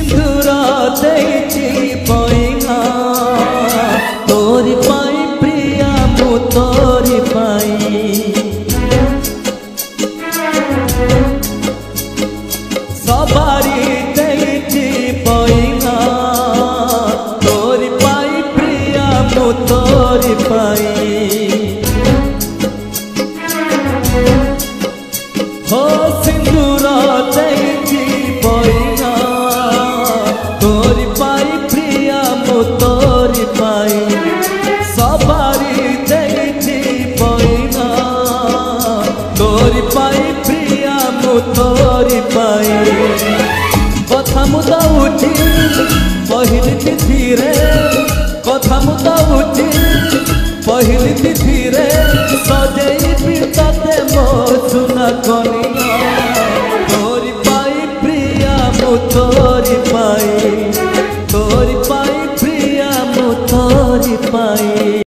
सिंदूर देती पैना तोरी पाई प्रिया मु तोरी पाई सबारी देती पैना तोरी पाई प्रिया मु तोरी पाई हो सिंदूर देती पैना तोरी पाई प्रिया मु तोरी पाई सबारी देती पैना तोरी पाई प्रिया मु तोरी पाई कथा मु दउची पहिली तिथि रे कथा मु दउची पहिली तिथि रे सजेई तते मो सुना कनिया तोरी पाई प्रिया मु तोरी पाई